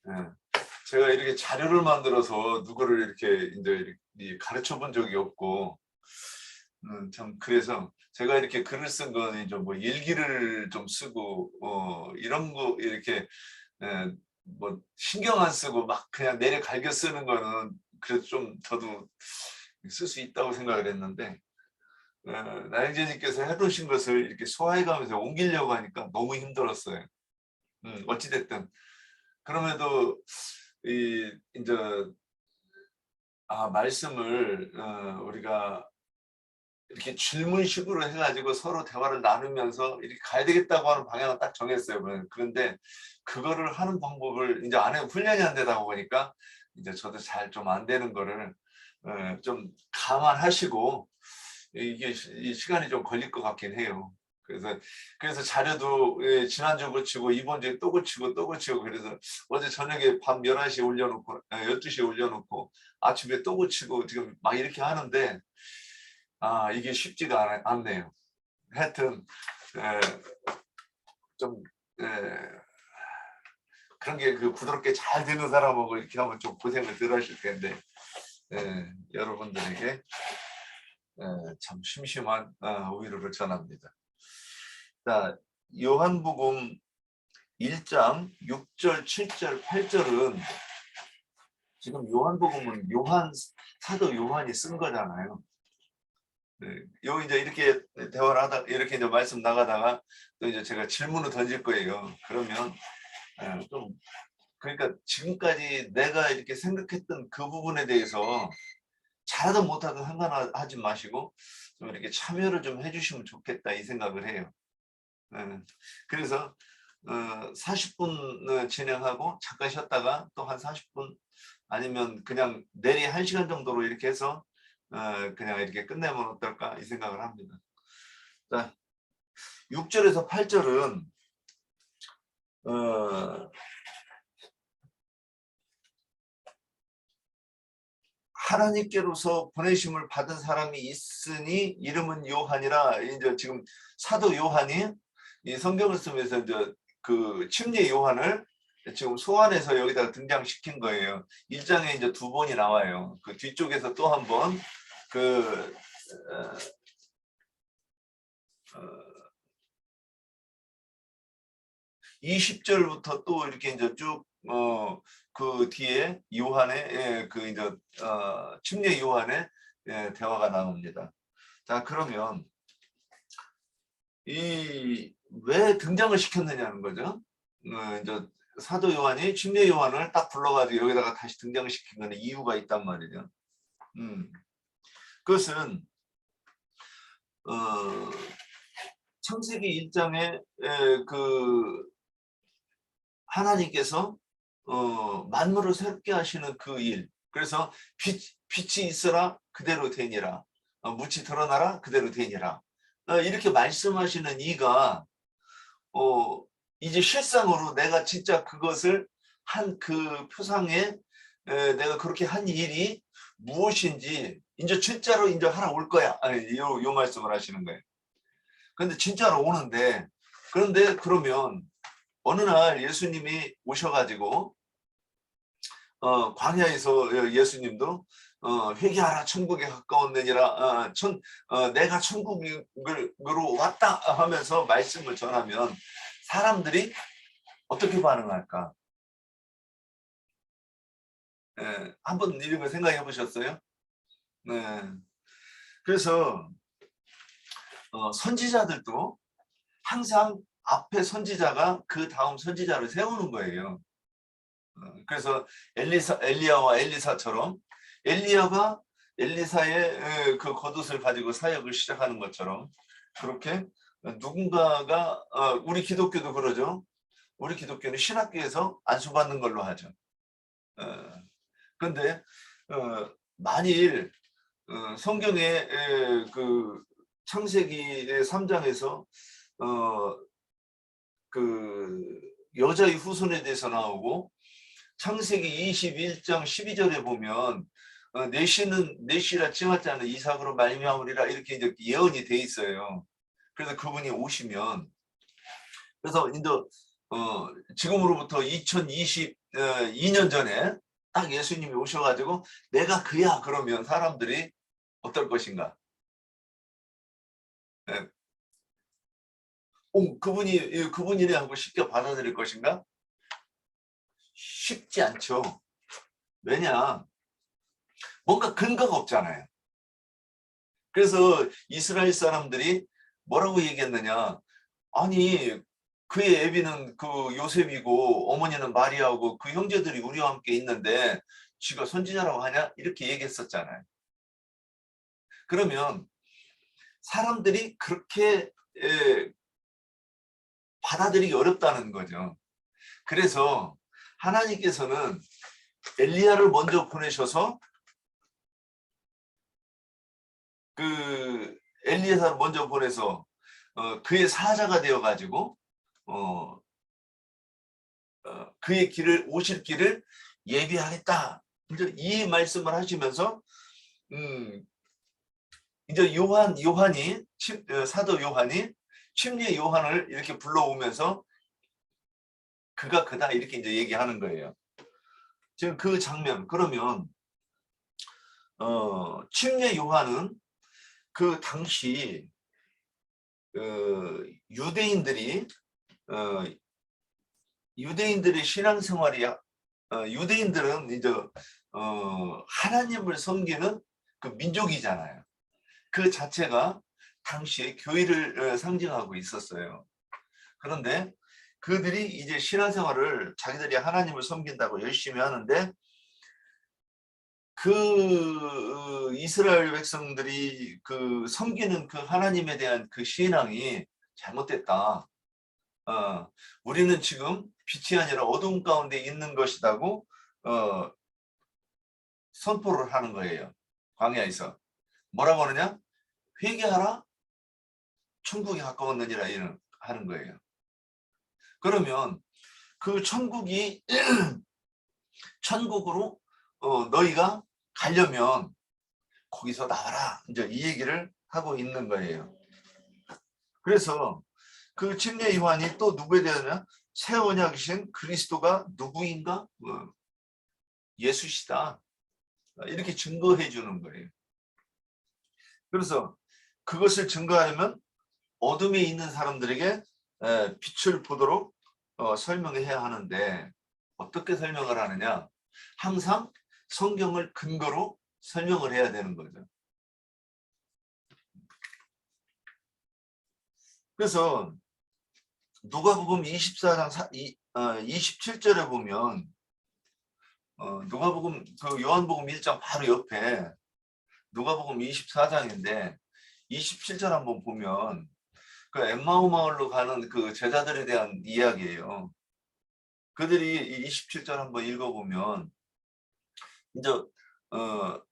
예. 제가 이렇게 자료를 만들어서 누구를 이렇게 이제 가르쳐 본 적이 없고, 참 그래서 제가 이렇게 글을 쓴 건 이제 뭐 일기를 좀 쓰고 이런 거 이렇게 뭐 신경 안 쓰고 막 그냥 내려 갈겨 쓰는 거는 그래도 좀 저도 쓸 수 있다고 생각을 했는데, 나영재님께서 해놓으신 것을 이렇게 소화해가면서 옮기려고 하니까 너무 힘들었어요. 어찌됐든 그럼에도 이제 말씀을 우리가 이렇게 질문식으로 해가지고 서로 대화를 나누면서 이렇게 가야 되겠다고 하는 방향을 딱 정했어요. 그런데 그거를 하는 방법을 이제 안 해, 훈련이 안 되다 보니까 이제 저도 잘 좀 안 되는 거를 좀 감안하시고, 이게 이 시간이 좀 걸릴 것 같긴 해요. 그래서 자료도 지난주 고치고 이번 주에 또 고치고 또 고치고, 그래서 어제 저녁에 밤 11시에 올려놓고 12시에 올려놓고 아침에 또 고치고 지금 막 이렇게 하는데 이게 쉽지가 않네요. 하여튼 좀 그런 게 부드럽게 잘 되는 사람하고 이렇게 하면 좀 고생을 덜 하실 텐데, 여러분들에게 참 심심한 위로를 전합니다. 자, 요한복음 1장 6절, 7절, 8절은 지금 요한복음은 사도 요한이 쓴 거잖아요. 요 이제 이렇게 대화를 하다 이렇게 이제 말씀 나가다가 또 이제 제가 질문을 던질 거예요. 그러면 좀 그러니까 지금까지 내가 이렇게 생각했던 그 부분에 대해서 잘하든 못하든 상관하지 마시고 좀 이렇게 참여를 좀 해주시면 좋겠다 이 생각을 해요. 그래서 40분 진행하고 잠깐 쉬었다가 또 한 40분 아니면 그냥 내리 1시간 정도로 이렇게 해서 그냥 이렇게 끝내면 어떨까 이 생각을 합니다. 자, 6절에서 8절은 하나님께로서 보내심을 받은 사람이 있으니 이름은 요한이라. 이제 지금 사도 요한이 이 성경을 쓰면서 이제 그 침례 요한을 지금 소환해서 여기다가 등장시킨 거예요. 1장에 이제 2번이 나와요. 그 뒤쪽에서 또 한 번 20절부터 또 이렇게 이제 쭉 그 뒤에 요한의 이제 침례 요한의 대화가 나옵니다. 자, 그러면 왜 등장을 시켰느냐는 거죠. 이제 사도 요한이 침례 요한을 딱 불러가지고 여기다가 다시 등장을 시킨 거는 이유가 있단 말이죠. 그것은 창세기 1장에 그 하나님께서 만물을 새롭게 하시는 그 일. 그래서 빛이 있어라 그대로 되니라. 묻이 드러나라 그대로 되니라. 이렇게 말씀하시는 이가 이제 실상으로 내가 진짜 그것을 한 그 표상에 내가 그렇게 한 일이 무엇인지 이제 진짜로 이제 하나 올 거야. 요 말씀을 하시는 거예요. 그런데 진짜로 오는데, 그런데 그러면 어느 날 예수님이 오셔가지고 광야에서 예수님도 회개하라 천국에 가까웠느니라, 내가 천국으로 왔다 하면서 말씀을 전하면 사람들이 어떻게 반응할까? 한번 이런 걸 생각해 보셨어요? 그래서 선지자들도 항상 앞에 선지자가 그 다음 선지자를 세우는 거예요. 그래서 엘리야와 엘리사처럼 엘리야가 엘리사의 그 겉옷을 가지고 사역을 시작하는 것처럼, 그렇게 누군가가 우리 기독교도 그러죠. 우리 기독교는 신학교에서 안수받는 걸로 하죠. 그런데 만일 성경의 그 창세기 3장에서 그 여자의 후손에 대해서 나오고 창세기 21장 12절에 보면 내시라 칭하지 않은 이삭으로 말미암으리라 이렇게 이제 예언이 돼 있어요. 그래서 그분이 오시면, 그래서 이제 지금으로부터 2020 2년 전에 딱 예수님이 오셔가지고 내가 그야 그러면 사람들이 어떨 것인가? 예. 그분이네 하고 쉽게 받아들일 것인가? 쉽지 않죠. 왜냐? 뭔가 근거가 없잖아요. 그래서 이스라엘 사람들이 뭐라고 얘기했느냐? 아니 그의 애비는 그 요셉이고 어머니는 마리아고 그 형제들이 우리와 함께 있는데 쥐가 선지자라고 하냐? 이렇게 얘기했었잖아요. 그러면 사람들이 그렇게 받아들이기 어렵다는 거죠. 그래서 하나님께서는 엘리야를 먼저 보내셔서 그 엘리야를 먼저 보내서 그의 사자가 되어 가지고 그의 길을 오실 길을 예비하겠다. 이제 이 말씀을 하시면서 이제 요한이 사도 요한이 침례 요한을 이렇게 불러오면서 그가 그다 이렇게 이제 얘기하는 거예요. 지금 그 장면 그러면 침례 요한은 그 당시 유대인들이 유대인들의 신앙생활이 유대인들은 이제 하나님을 섬기는 그 민족이잖아요. 그 자체가 당시에 교회를 상징하고 있었어요. 그런데 그들이 이제 신앙생활을 자기들이 하나님을 섬긴다고 열심히 하는데 그 이스라엘 백성들이 그 섬기는 그 하나님에 대한 그 신앙이 잘못됐다. 우리는 지금 빛이 아니라 어둠 가운데 있는 것이라고 선포를 하는 거예요. 광야에서. 뭐라고 하느냐? 회개하라. 천국이 가까웠느니라 이런 하는 거예요. 그러면 그 천국이 천국으로 너희가 가려면 거기서 나와라. 이제 이 얘기를 하고 있는 거예요. 그래서 그 침례 요한이 또 누구에 대하냐? 새 언약이신 그리스도가 누구인가? 예수시다. 이렇게 증거해 주는 거예요. 그래서 그것을 증거하려면 어둠에 있는 사람들에게 빛을 보도록 설명해야 하는데 어떻게 설명을 하느냐? 항상 성경을 근거로 설명을 해야 되는 거죠. 그래서 누가복음 24장 27절에 보면 누가복음 그 요한복음 1장 바로 옆에 누가복음 24장인데 27절 한번 보면 그 엠마오 마을로 가는 그 제자들에 대한 이야기예요. 그들이 27절 한번 읽어보면 이제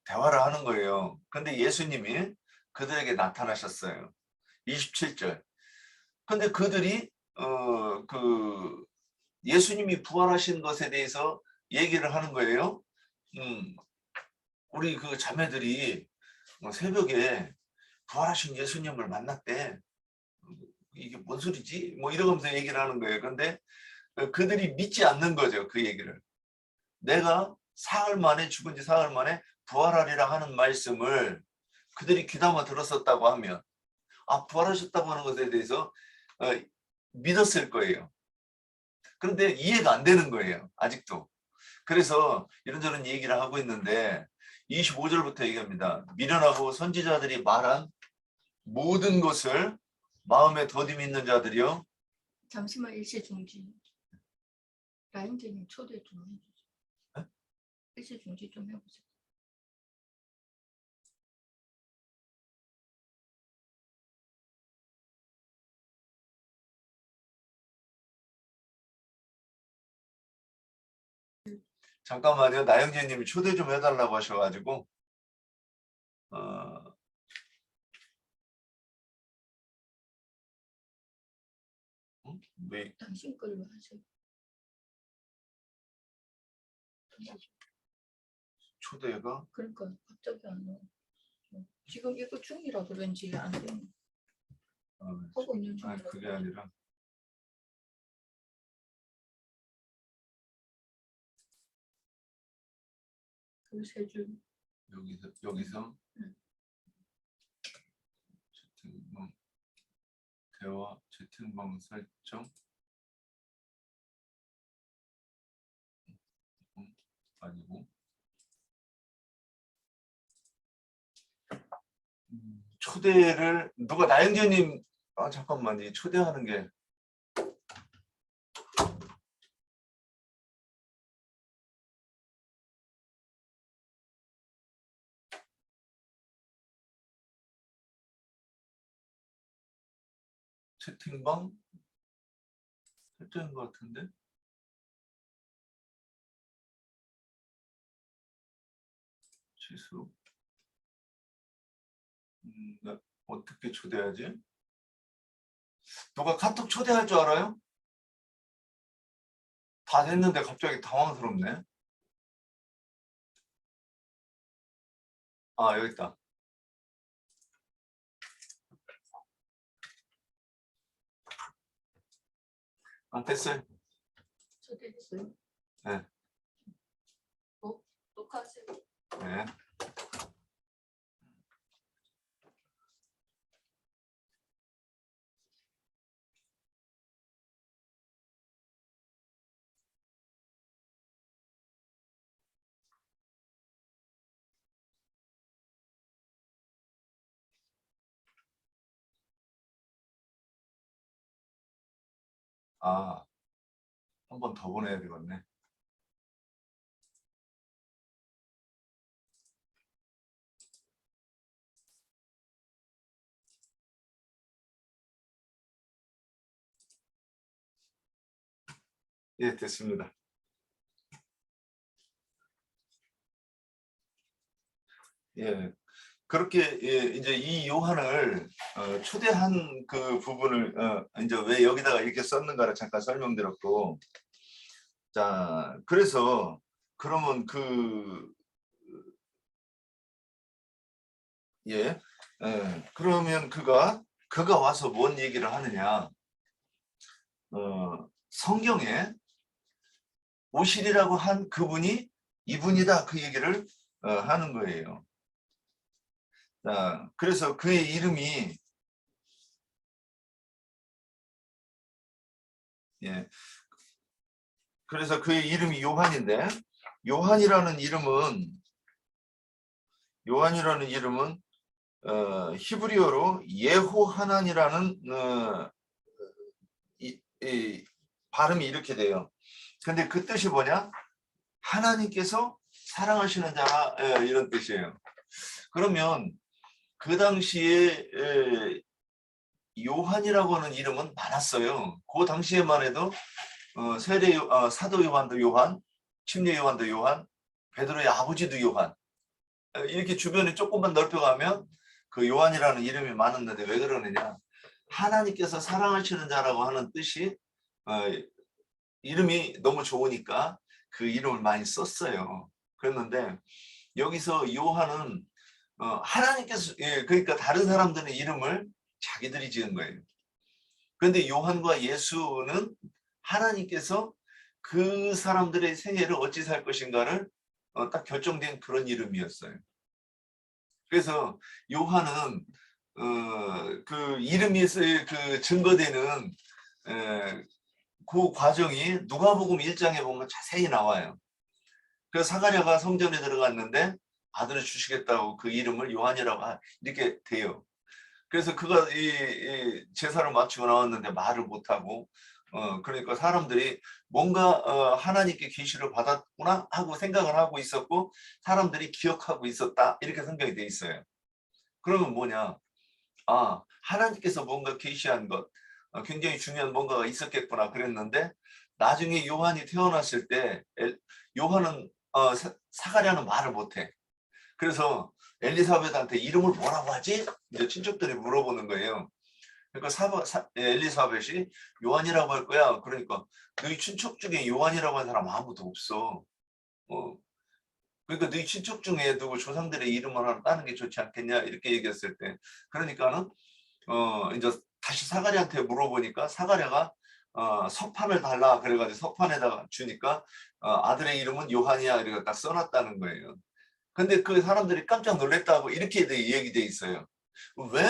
대화를 하는 거예요. 근데 예수님이 그들에게 나타나셨어요. 27절. 근데 그들이 그 예수님이 부활하신 것에 대해서 얘기를 하는 거예요. 우리 그 자매들이 새벽에 부활하신 예수님을 만났대. 이게 뭔 소리지? 뭐 이러면서 얘기를 하는 거예요. 근데 그들이 믿지 않는 거죠. 그 얘기를. 내가 사흘 만에 죽은 지 사흘 만에 부활하리라 하는 말씀을 그들이 귀담아 들었었다고 하면 부활하셨다고 하는 것에 대해서 믿었을 거예요. 그런데 이해가 안 되는 거예요. 아직도. 그래서 이런저런 얘기를 하고 있는데 25절부터 얘기합니다. 미련하고 선지자들이 말한 모든 것을 마음에 더디 믿는 자들이요. 잠시만 일시 중지. 라인제님 초대 좀 해주세요. 네? 일시 중지 좀 해보세요. 잠깐만요. 나영재님이 초대 좀 해달라고 하셔가지고 왜 당신 걸로 하세요. 초대가 그러니까 갑자기 안 와. 지금 이거 중이라서 왠지 안 돼. 하고 있는 중이라서. 그게 아니라 그 세 줄. 여기서 응. 채팅방 대화 채팅방 설정 아니고 초대를 누가 나영재님 잠깐만 이 초대하는 게 채팅방 설정인 것 같은데 취소 나 어떻게 초대하지? 누가 카톡 초대할 줄 알아요? 다 됐는데 갑자기 당황스럽네. 아 여기 있다. 됐어요. 초대했어요? 네. 녹화하세요. 네. 한 번 더 보내야 되겠네. 예, 됐습니다. 예, 그렇게 이제 이 요한을 초대한 그 부분을 이제 왜 여기다가 이렇게 썼는가를 잠깐 설명드렸고, 자, 그래서 그러면 그러면 그가 와서 뭔 얘기를 하느냐? 성경에 오시리라고 한 그분이 이분이다 그 얘기를 하는 거예요. 자, 그래서 그의 이름이 그래서 그의 이름이 요한인데 요한이라는 이름은 히브리어로 예호하난이라는 이 발음이 이렇게 돼요. 근데 그 뜻이 뭐냐? 하나님께서 사랑하시는 자라 이런 뜻이에요. 그러면 그 당시에 요한이라고 하는 이름은 많았어요. 그 당시에만 해도 사도 요한도 요한, 침례 요한도 요한, 베드로의 아버지도 요한 이렇게 주변에 조금만 넓혀가면 그 요한이라는 이름이 많았는데 왜 그러느냐? 하나님께서 사랑하시는 자라고 하는 뜻이 이름이 너무 좋으니까 그 이름을 많이 썼어요. 그랬는데 여기서 요한은 하나님께서 그러니까 다른 사람들의 이름을 자기들이 지은 거예요. 그런데 요한과 예수는 하나님께서 그 사람들의 생애를 어찌 살 것인가를 딱 결정된 그런 이름이었어요. 그래서 요한은 그 이름에서 그 증거되는 그 과정이 누가복음 1장에 보면 자세히 나와요. 그래서 사가랴가 성전에 들어갔는데 아들을 주시겠다고 그 이름을 요한이라고 이렇게 돼요. 그래서 그가 이 제사를 마치고 나왔는데 말을 못하고 그러니까 사람들이 뭔가 하나님께 계시를 받았구나 하고 생각을 하고 있었고 사람들이 기억하고 있었다 이렇게 성경이 돼 있어요. 그러면 뭐냐? 하나님께서 뭔가 계시한 것 굉장히 중요한 뭔가가 있었겠구나 그랬는데 나중에 요한이 태어났을 때 요한은 사가랴는 말을 못해. 그래서 엘리사벳한테 이름을 뭐라고 하지? 이제 친척들이 물어보는 거예요. 그러니까 엘리사벳이 요한이라고 할 거야. 그러니까 너희 친척 중에 요한이라고 하는 사람 아무도 없어. 그러니까 너희 친척 중에 누구 조상들의 이름을 하나 따는 게 좋지 않겠냐 이렇게 얘기했을 때 그러니까는 이제 다시 사가랴한테 물어보니까 사가랴가 석판을 달라 그래가지고 석판에다가 주니까 아들의 이름은 요한이야 이렇게 딱 써놨다는 거예요. 근데 그 사람들이 깜짝 놀랐다고 이렇게 얘기돼 있어요. 왜?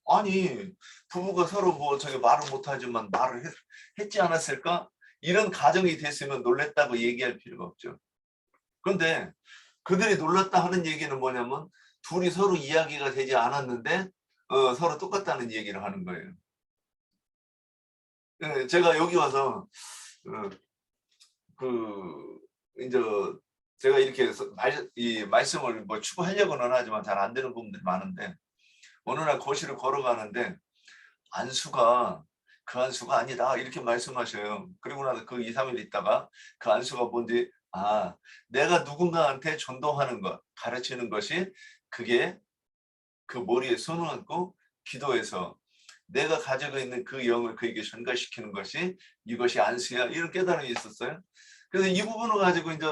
아니 부부가 서로 뭐 저기 말을 못하지만 말을 했지 않았을까? 이런 가정이 됐으면 놀랬다고 얘기할 필요가 없죠. 그런데 그들이 놀랐다 하는 얘기는 뭐냐면 둘이 서로 이야기가 되지 않았는데 서로 똑같다는 얘기를 하는 거예요. 제가 여기 와서 이제 제가 이렇게 이 말씀을 뭐 추구하려고는 하지만 잘 안 되는 부분들이 많은데 어느 날 거실을 걸어가는데 안수가 그 안수가 아니다 이렇게 말씀하셔요. 그리고 나서 그 2, 3일 있다가 그 안수가 뭔지 내가 누군가한테 전도하는 것 가르치는 것이 그게 그 머리에 손을 얹고 기도해서 내가 가지고 있는 그 영을 그에게 전가시키는 것이 이것이 안수야 이런 깨달음이 있었어요. 그래서 이 부분을 가지고 이제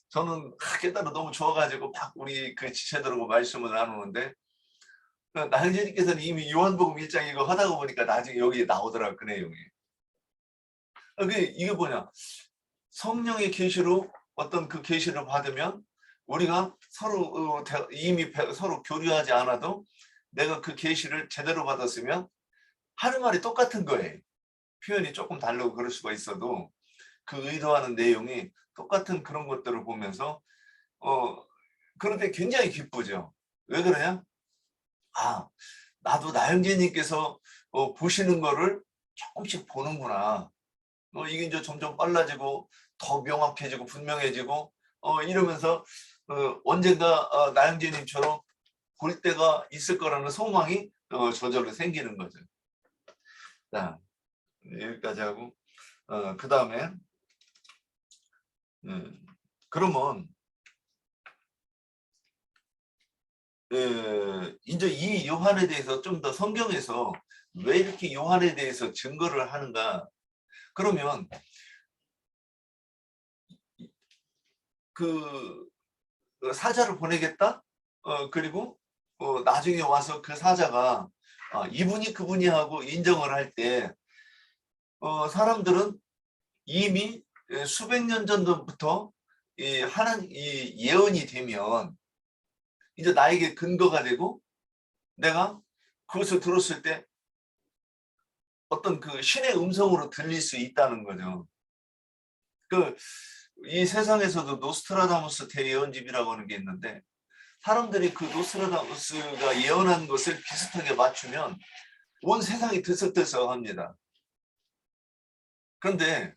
저는 깨달아 너무 좋아가지고 막 우리 그 지체들하고 말씀을 나누는데 나영재님께서는 이미 요한복음 1장 이거 하다가 보니까 나중에 여기에 나오더라고요. 그 내용이. 이게 뭐냐. 성령의 계시로 어떤 그 계시를 받으면 우리가 서로 이미 서로 교류하지 않아도 내가 그 계시를 제대로 받았으면 하는 말이 똑같은 거예요. 표현이 조금 다르고 그럴 수가 있어도 그 의도하는 내용이 똑같은 그런 것들을 보면서 그런데 굉장히 기쁘죠. 왜 그러냐? 나도 나영재님께서 보시는 거를 조금씩 보는구나. 이게 이제 점점 빨라지고 더 명확해지고 분명해지고 이러면서 언젠가 나영재님처럼 볼 때가 있을 거라는 소망이 저절로 생기는 거죠. 자, 여기까지 하고 그 다음에 그러면 이제 이 요한에 대해서 좀 더 성경에서 왜 이렇게 요한에 대해서 증거를 하는가? 그러면 그 사자를 보내겠다. 그리고 나중에 와서 그 사자가 이분이 그분이 하고 인정을 할 때 사람들은 이미 수백 년 전부터 이 예언이 되면 이제 나에게 근거가 되고 내가 그것을 들었을 때 어떤 그 신의 음성으로 들릴 수 있다는 거죠. 이 세상에서도 노스트라다무스 대예언집이라고 하는 게 있는데 사람들이 그 노스트라다무스가 예언한 것을 비슷하게 맞추면 온 세상이 들썩들썩합니다. 그런데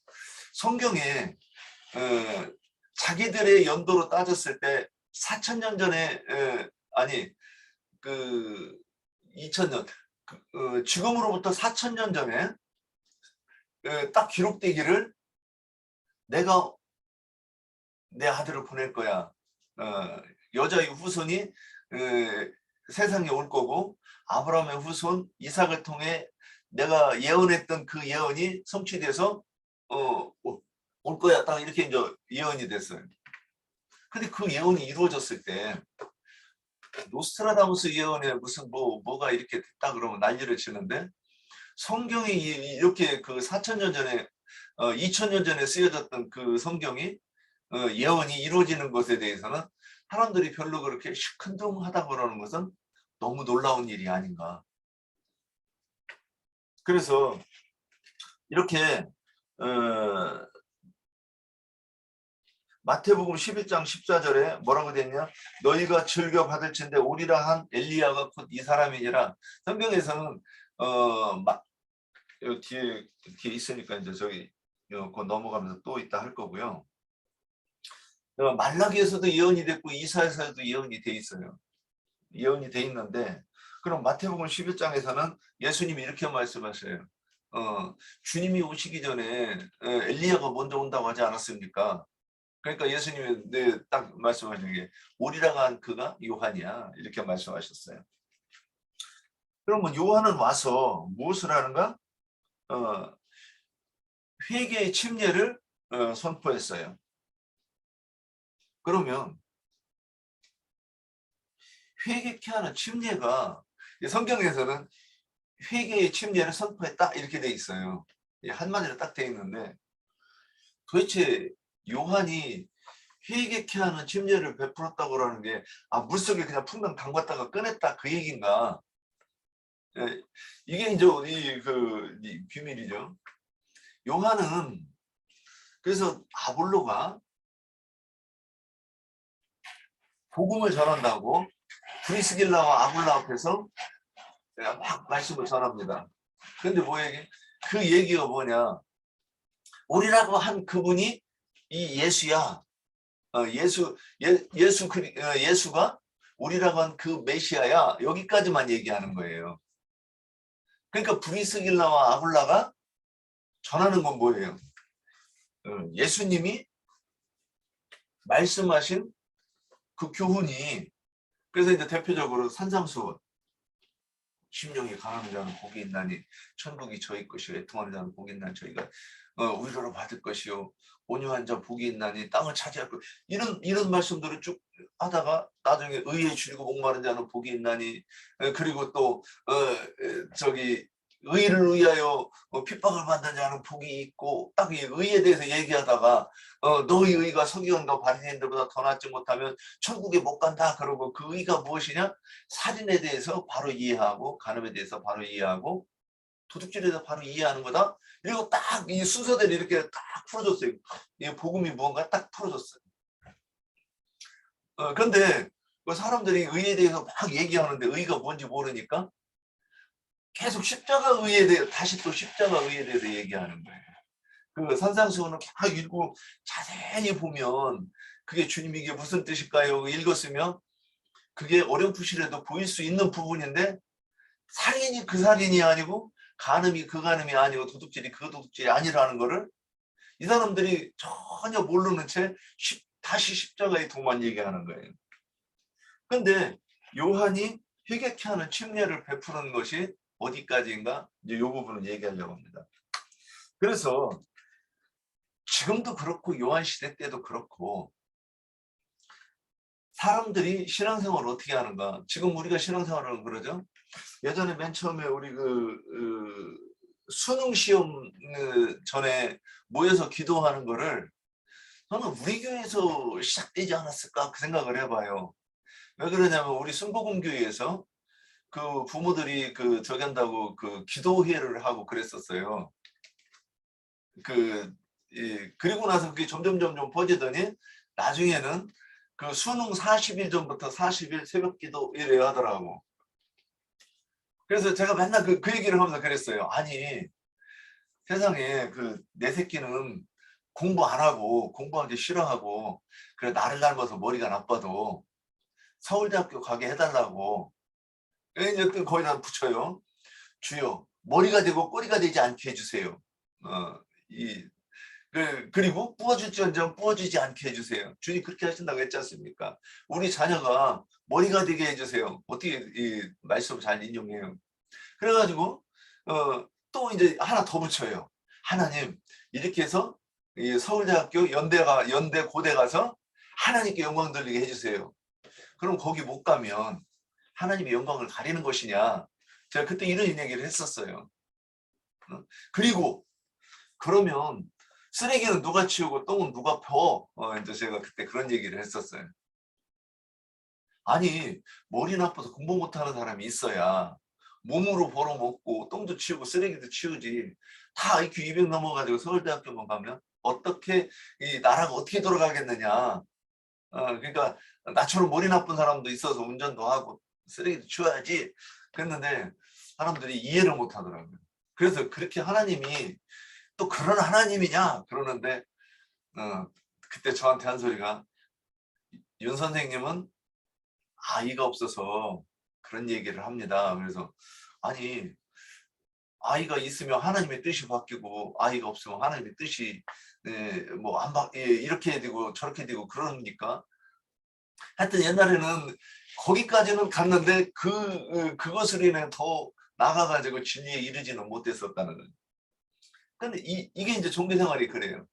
성경에 자기들의 연도로 따졌을 때 4,000년 전에 아니 그 2,000년 지금으로부터 4,000년 전에 딱 기록되기를 내가 내 아들을 보낼 거야. 여자의 후손이 세상에 올 거고 아브라함의 후손 이삭을 통해 내가 예언했던 그 예언이 성취돼서 올 거야. 딱 이렇게 이제 예언이 됐어요. 근데 그 예언이 이루어졌을 때 노스트라다무스 예언에 무슨 뭐가 이렇게 됐다 그러면 난리를 치는데 성경이 이렇게 그 4,000년 전에 2,000년 전에 쓰여졌던 그 성경이 예언이 이루어지는 것에 대해서는 사람들이 별로 그렇게 시큰둥하다고 그러는 것은 너무 놀라운 일이 아닌가. 그래서 이렇게 마태복음 11장 14절에 뭐라고 됐냐? 너희가 즐겨 받을 텐데 오리라 한 엘리야가 곧 이 사람이니라. 성경에서는 뒤에 있으니까 이제 저기 곧 넘어가면서 또 있다 할 거고요. 말라기에서도 예언이 됐고 이사야서에도 예언이 돼 있어요. 예언이 돼 있는데 그럼 마태복음 11장에서는 예수님이 이렇게 말씀하셔요. 주님이 오시기 전에 엘리야가 먼저 온다고 하지 않았습니까? 그러니까 예수님이 딱 말씀하신 게 오리라가 한 그가 요한이야 이렇게 말씀하셨어요. 그러면 요한은 와서 무엇을 하는가? 회개의 침례를 선포했어요. 그러면 회개케 하는 침례가 성경에서는 회개의 침례를 선포했다 이렇게 돼 있어요. 한마디로 딱 돼 있는데 도대체 요한이 회개케 하는 침례를 베풀었다고 하는 게 물속에 그냥 풍덩 담갔다가 꺼냈다 그 얘기인가? 예, 이게 이제 이 비밀이죠. 요한은 그래서 아볼로가 복음을 전한다고 브리스길라와 아굴라 앞에서 막 말씀을 전합니다. 근데 뭐예요? 그 얘기가 뭐냐? 우리라고 한 그분이 이 예수야. 예수가 우리라고 한 그 메시아야. 여기까지만 얘기하는 거예요. 그러니까 브리스길라와 아굴라가 전하는 건 뭐예요? 예수님이 말씀하신 그 교훈이, 그래서 이제 대표적으로 산상수훈, 심령이 강한 자는 복이 있나니 천국이 저희 것이요 애통하는 자는 복이 있나니 저희가 위로를 받을 것이요 온유한 자 복이 있나니 땅을 차지할 것, 이런 말씀들을 쭉 하다가 나중에 의에 줄이고 목마른 자는 복이 있나니, 그리고 또 저기 의를 위하여 핍박을 받는 자는 복이 있고, 딱 이 의에 대해서 얘기하다가 너희 의가 서기관과 바리새인들보다 더 낫지 못하면 천국에 못 간다 그러고, 그 의가 무엇이냐? 살인에 대해서 바로 이해하고, 간음에 대해서 바로 이해하고, 도둑질에 대해서 바로 이해하는 거다. 그리고 딱 이 순서대로 이렇게 딱 풀어줬어요. 이 복음이 무언가 딱 풀어줬어요. 그런데 사람들이 의에 대해서 막 얘기하는데 의가 뭔지 모르니까 계속 십자가 의에 대해 다시 또 십자가 의에 대해서 얘기하는 거예요. 그 산상수훈을 막 읽고 자세히 보면 그게 주님 이게 무슨 뜻일까요? 읽었으면 그게 어렴풋이라도 보일 수 있는 부분인데, 살인이 그 살인이 아니고 간음이 그 간음이 아니고 도둑질이 그 도둑질이 아니라는 거를 이 사람들이 전혀 모르는 채 다시 십자가의 도만 얘기하는 거예요. 그런데 요한이 회개케 하는 침례를 베푸는 것이 어디까지인가? 이제 이 부분을 얘기하려고 합니다. 그래서 지금도 그렇고 요한 시대 때도 그렇고 사람들이 신앙생활을 어떻게 하는가? 지금 우리가 신앙생활을 그러죠. 예전에 맨 처음에 우리 수능 시험 전에 모여서 기도하는 거를 저는 우리 교회에서 시작되지 않았을까 그 생각을 해봐요. 왜 그러냐면 우리 순복음교회에서 그 부모들이 저기 한다고 그 기도회를 하고 그랬었어요. 그리고 나서 그게 점점 퍼지더니 나중에는 그 수능 40일 전부터 40일 새벽 기도 이래야 하더라고. 그래서 제가 맨날 그 얘기를 하면서 그랬어요. 아니 세상에 내 새끼는 공부 안 하고 공부하기 싫어하고 그래 나를 닮아서 머리가 나빠도 서울대학교 가게 해달라고 이제 거기다 붙여요. 주여 머리가 되고 꼬리가 되지 않게 해주세요. 그리고 부어줄지언정 부어주지 않게 해주세요. 주님 그렇게 하신다고 했지 않습니까? 우리 자녀가 머리가 되게 해주세요. 어떻게 이 말씀 잘 인용해요. 그래가지고 또 이제 하나 더 붙여요. 하나님 이렇게 해서 이 서울대학교 연대 고대 가서 하나님께 영광 돌리게 해주세요. 그럼 거기 못 가면 하나님의 영광을 가리는 것이냐? 제가 그때 이런 얘기를 했었어요. 그리고 그러면 쓰레기는 누가 치우고 똥은 누가 펴? 이제 제가 그때 그런 얘기를 했었어요. 아니 머리 나빠서 공부 못하는 사람이 있어야 몸으로 벌어먹고 똥도 치우고 쓰레기도 치우지. 다 IQ 200 넘어가지고 서울대학교만 가면 어떻게 이 나라가 어떻게 돌아가겠느냐. 그러니까 나처럼 머리 나쁜 사람도 있어서 운전도 하고 쓰레기도 치워야지. 그랬는데 사람들이 이해를 못 하더라고요. 그래서 그렇게 하나님이 또 그런 하나님이냐 그러는데 그때 저한테 한 소리가 윤 선생님은 아이가 없어서 그런 얘기를 합니다. 그래서 아니 아이가 있으면 하나님의 뜻이 바뀌고 아이가 없으면 하나님의 뜻이 이렇게 되고 저렇게 되고 그러니까 하여튼 옛날에는 거기까지는 갔는데 그것을 인해 더 나가가지고 진리에 이르지는 못했었다는 거예요. 근데 이게 이제 종교생활이 그래요.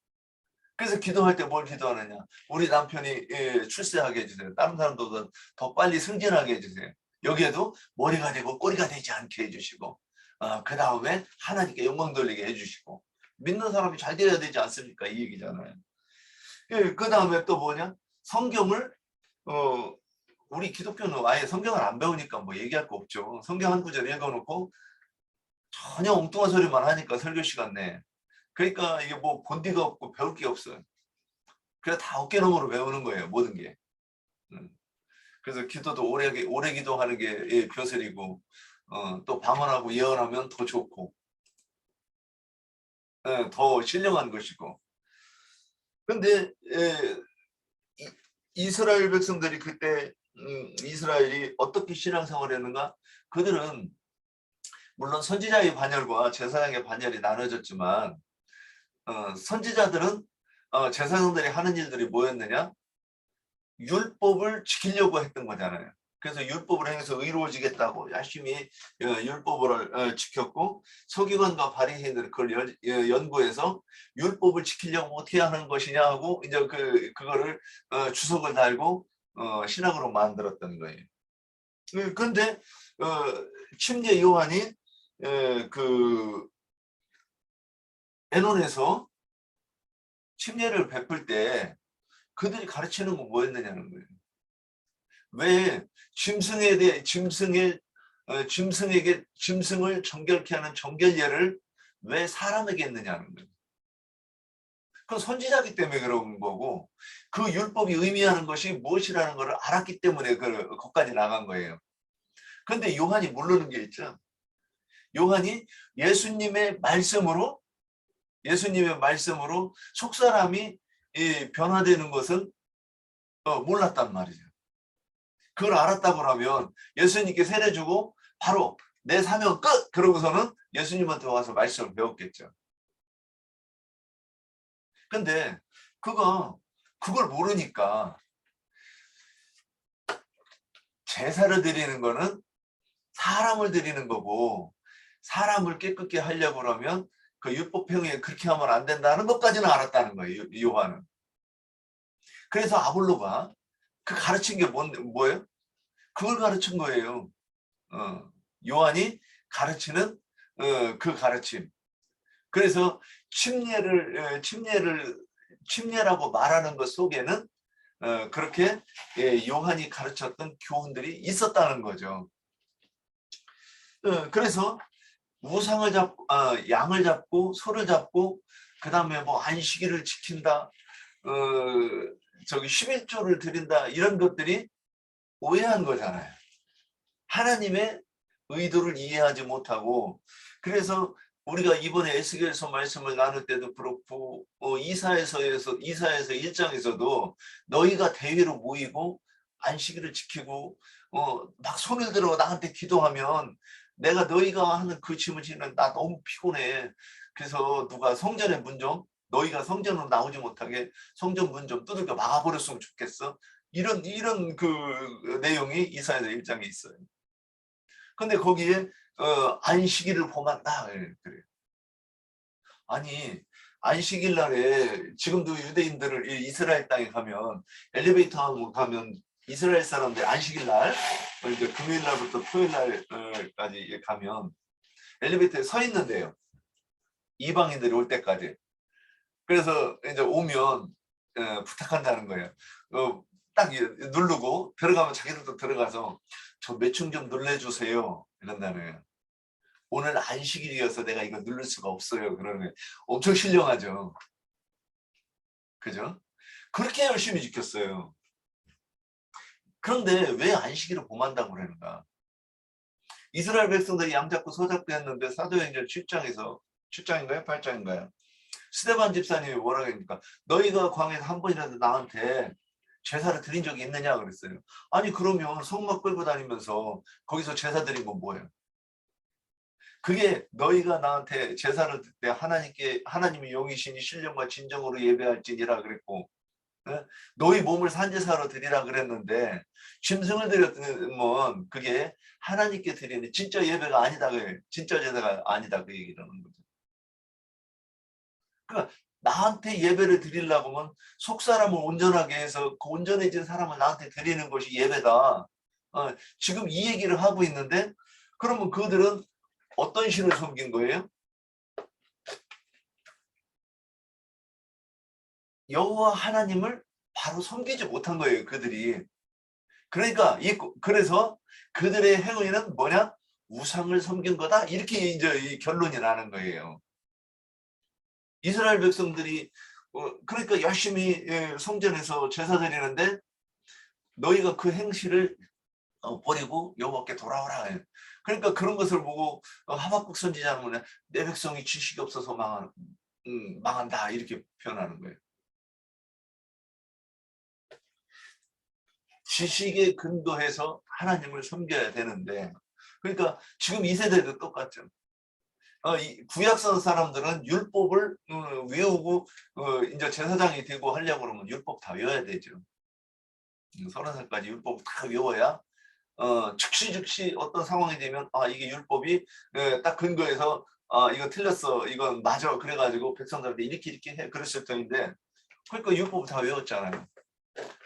그래서 기도할 때 뭘 기도하느냐. 우리 남편이 출세하게 해주세요. 다른 사람보다 더 빨리 승진하게 해주세요. 여기에도 머리가 되고 꼬리가 되지 않게 해주시고 그 다음에 하나님께 영광 돌리게 해주시고 믿는 사람이 잘 되어야 되지 않습니까? 이 얘기잖아요. 그 다음에 또 뭐냐? 성경을 우리 기독교는 아예 성경을 안 배우니까 뭐 얘기할 거 없죠. 성경 한 구절 읽어놓고 전혀 엉뚱한 소리만 하니까 설교 시간 내. 그러니까 이게 뭐 본디가 없고 배울 게 없어요. 그래서 다 어깨너머로 배우는 거예요. 모든 게. 그래서 기도도 오래 기도하는 게 벼슬이고 또 방언하고 예언하면 더 좋고 더 신령한 것이고. 근데 이스라엘 백성들이 그때 이스라엘이 어떻게 신앙생활을 했는가? 그들은 물론 선지자의 반열과 제사장의 반열이 나눠졌지만 선지자들은 제사장들이 하는 일들이 뭐였느냐? 율법을 지키려고 했던 거잖아요. 그래서 율법을 행해서 의로워지겠다고 열심히 율법을 지켰고, 서기관과 바리새인들이 그걸 연구해서 율법을 지키려면 어떻게 하는 것이냐 하고 이제 그거를 주석을 달고 신학으로 만들었던 거예요. 그런데 침례 요한이 그 에논에서 침례를 베풀 때 그들이 가르치는 건 뭐였느냐는 거예요. 왜 짐승에 대해 짐승을 정결케 하는 정결례를 왜 사람에게 했느냐는 거예요. 그건 선지자기 때문에 그런 거고, 그 율법이 의미하는 것이 무엇이라는 것을 알았기 때문에 거기까지 나간 거예요. 그런데 요한이 모르는 게 있죠. 요한이 예수님의 말씀으로 속사람이 변화되는 것은 몰랐단 말이죠. 그걸 알았다고 하면 예수님께 세례 주고 바로 내 사명 끝! 그러고서는 예수님한테 와서 말씀을 배웠겠죠. 근데 그걸 모르니까 제사를 드리는 거는 사람을 드리는 거고, 사람을 깨끗게 하려고 그러면 그 율법행위에 그렇게 하면 안 된다는 것까지는 알았다는 거예요, 요한은. 그래서 아볼로가 그 가르친 게 뭐예요? 그걸 가르친 거예요. 요한이 가르치는 그 가르침. 그래서 침례라고 말하는 것 속에는 그렇게 요한이 가르쳤던 교훈들이 있었다는 거죠. 그래서 우상을 잡고 양을 잡고 소를 잡고 그 다음에 뭐 안식일을 지킨다, 저기 11조를 드린다, 이런 것들이 오해한 거잖아요. 하나님의 의도를 이해하지 못하고. 그래서 우리가 이번에 에스겔서 말씀을 나눌 때도 그렇고 이사야서 1장에서도 너희가 대회로 모이고 안식일을 지키고 막 손을 들어 나한테 기도하면 내가 너희가 하는 그 짐을 지는 나 너무 피곤해. 그래서 누가 성전의 문 좀, 너희가 성전으로 나오지 못하게 성전 문 좀 두들겨 막아버렸으면 좋겠어. 이런 그 내용이 이사야서 1장에 있어요. 근데 거기에 안식일을 범한다 그래요. 아니, 안식일 날에 지금도 유대인들을 이스라엘 땅에 가면 엘리베이터 가면 이스라엘 사람들 안식일 날 이제 금요일 날부터 토요일 날까지 가면 엘리베이터에 서 있는데요. 이방인들이 올 때까지. 그래서 이제 오면 부탁한다는 거예요. 딱 누르고 들어가면 자기들도 들어가서 저 매충 좀 눌러주세요 이런다는 거예요. 오늘 안식일이어서 내가 이거 누를 수가 없어요. 그러는 거예요. 엄청 신령하죠. 그죠? 그렇게 열심히 지켰어요. 그런데 왜 안식일을 범한다고 그러는가? 이스라엘 백성들이 양 잡고 소 잡고 했는데 사도행전 7장인가요? 8장인가요? 스데반 집사님이 뭐라고 했습니까? 너희가 광야에서 한 번이라도 나한테 제사를 드린 적이 있느냐 그랬어요. 아니 그러면 성막 끌고 다니면서 거기서 제사 드린 건 뭐예요? 그게 너희가 나한테 제사를 드릴 때 하나님이 영이시니 신령과 진정으로 예배할지니라 그랬고, 너희 몸을 산제사로 드리라 그랬는데 짐승을 드렸으면 그게 하나님께 드리는 진짜 예배가 아니다, 진짜 제사가 아니다, 그 얘기라는 거죠. 그러니까 나한테 예배를 드리려고 하면 속 사람을 온전하게 해서 그 온전해진 사람을 나한테 드리는 것이 예배다. 지금 이 얘기를 하고 있는데, 그러면 그들은 어떤 신을 섬긴 거예요? 여호와 하나님을 바로 섬기지 못한 거예요, 그들이. 그러니까 그래서 그들의 행위는 뭐냐? 우상을 섬긴 거다. 이렇게 이제 이 결론이 나는 거예요. 이스라엘 백성들이 그러니까 열심히 성전에서 제사 드리는데 너희가 그 행실을 버리고 여호와께 돌아오라. 그러니까 그런 것을 보고 하박국 선지자는 뭐냐? 내 백성이 지식이 없어서 망한다. 이렇게 표현하는 거예요. 지식에 근거해서 하나님을 섬겨야 되는데, 그러니까 지금 이 세대도 똑같죠. 이 구약선 사람들은 율법을 외우고 이제 제사장이 되고 하려고 그러면 율법 다 외워야 되죠. 30살까지 율법 다 외워야 즉시 어떤 상황이 되면 이게 율법이 딱 근거해서 이거 틀렸어, 이건 맞아, 그래가지고 백성들한테 이렇게 해, 그랬을 터인데, 그러니까 율법 다 외웠잖아요.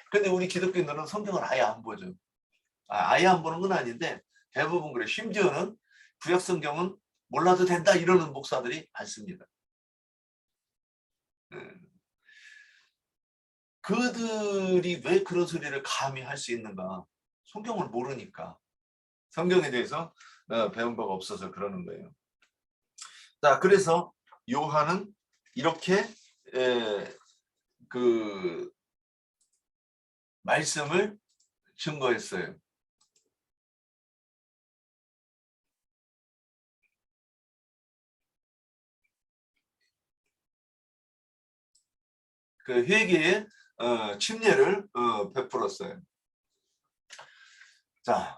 근데 우리 기독교인들은 성경을 아예 안 보죠. 아예 안 보는 건 아닌데 대부분 그래. 심지어는 구약 성경은 몰라도 된다 이러는 목사들이 많습니다. 그들이 왜 그런 소리를 감히 할 수 있는가? 성경을 모르니까. 성경에 대해서 배운 바가 없어서 그러는 거예요. 자, 그래서 요한은 이렇게 그 말씀을 증거했어요. 그 회개의 침례를 베풀었어요. 자,